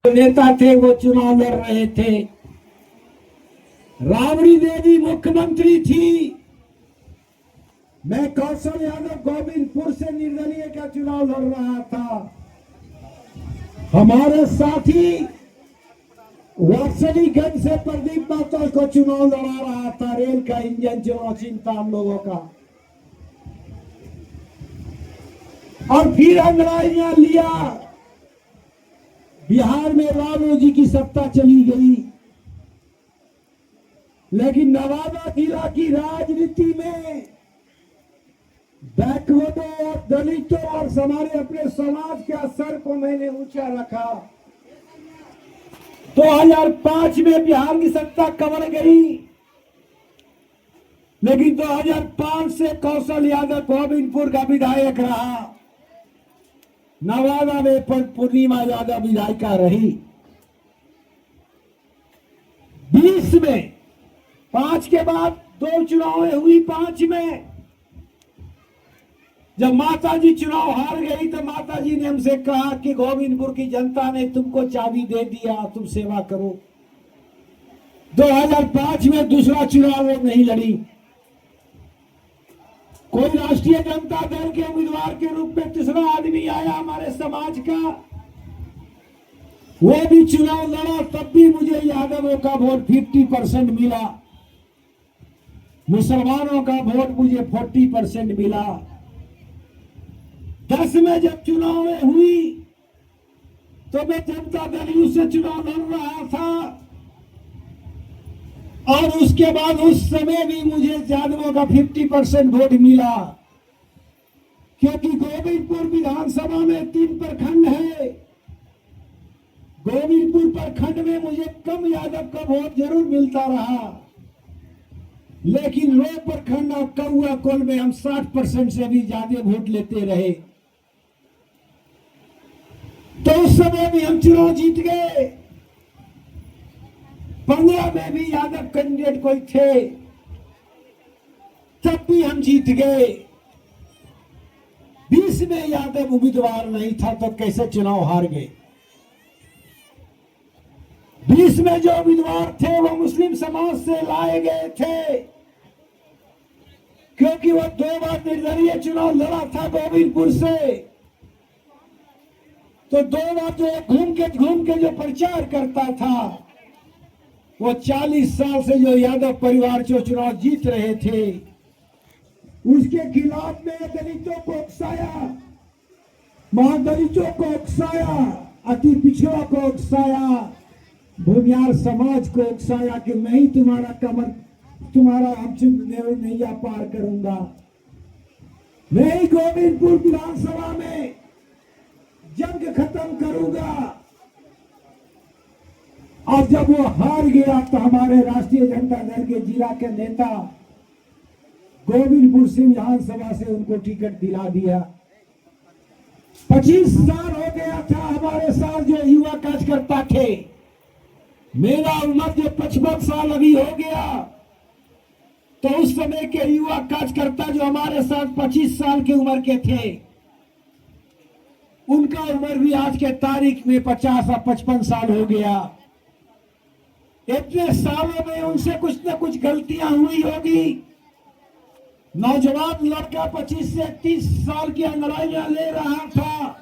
नेता थे वो चुनाव लड़ रहे थे। राबड़ी देवी मुख्यमंत्री थी। मैं कौशल यादव गोविंदपुर से निर्दलीय का चुनाव लड़ रहा था। हमारे साथी वात्सलीगंज से प्रदीप माता को चुनाव लड़ा रहा था। रेल का इंजन चुनाव चिंता हम लोगों का। और फिर अंग्रेजियां लिया। बिहार में लालू जी की सत्ता चली गई, लेकिन नवादा जिला की राजनीति में बैकवर्डों और दलितों और हमारे अपने समाज के असर को मैंने ऊंचा रखा। 2005 में बिहार की सत्ता कवर गई, लेकिन 2005 से कौशल यादव गोविंदपुर का विधायक रहा। नवादा में पूर्णिमा यादव विधायिका रही। 20 में 5 के बाद 2 चुनावें हुई। 5 में जब माताजी चुनाव हार गई तो माताजी ने हमसे कहा कि गोविंदपुर की जनता ने तुमको चाबी दे दिया, तुम सेवा करो। 2005 में दूसरा चुनाव वो नहीं लड़ी। कोई राष्ट्रीय जनता दल के उम्मीदवार के रूप में तीसरा आदमी आया हमारे समाज का, वो भी चुनाव लड़ा। तब भी मुझे यादवों का वोट 50% मिला, मुसलमानों का वोट मुझे 40% मिला। 10 में जब चुनाव हुई तो मैं जनता दल यू से चुनाव लड़ रहा था, और उसके बाद उस समय भी मुझे यादवों का 50% वोट मिला, क्योंकि गोविंदपुर विधानसभा में 3 प्रखंड है। गोविंदपुर प्रखंड में मुझे कम यादव का वोट जरूर मिलता रहा, लेकिन रो प्रखंड और कौआ कोल में हम 60% से भी ज्यादा वोट लेते रहे। तो उस समय भी हम चुनाव जीत गए। 15 में भी यादव कैंडिडेट कोई थे, तब भी हम जीत गए। 20 में यादव उम्मीदवार नहीं था, तो कैसे चुनाव हार गए। 20 में जो उम्मीदवार थे वो मुस्लिम समाज से लाए गए थे, क्योंकि वो 2 बार निर्दलीय चुनाव लड़ा था गोविंदपुर से। तो 2 बार जो घूम के जो प्रचार करता था, वो 40 साल से जो यादव परिवार जो चुनाव जीत रहे थे, उसके खिलाफ में दलितों को उकसाया, महादलितों को उकसाया, अति पिछड़ा को उकसाया, भूमियार समाज को उकसाया कि मैं ही तुम्हारा नैया पार करूंगा। मैं ही गोविंदपुर विधानसभा में जंग खत्म करूंगा। और जब वो हार गया तो हमारे राष्ट्रीय जनता दल के जिला के नेता गोविंदपुर से विधानसभा से उनको टिकट दिला दिया। 25 साल हो गया था हमारे साथ जो युवा कार्यकर्ता थे। मेरा उम्र जो 55 साल अभी हो गया, तो उस समय के युवा कार्यकर्ता जो हमारे साथ 25 साल की उम्र के थे, उनका उम्र भी आज के तारीख में 50 और 55 साल हो गया। इतने सालों में उनसे कुछ न कुछ गलतियां हुई होगी। नौजवान लड़का 25 से 30 साल की अंग्रेजियां ले रहा था,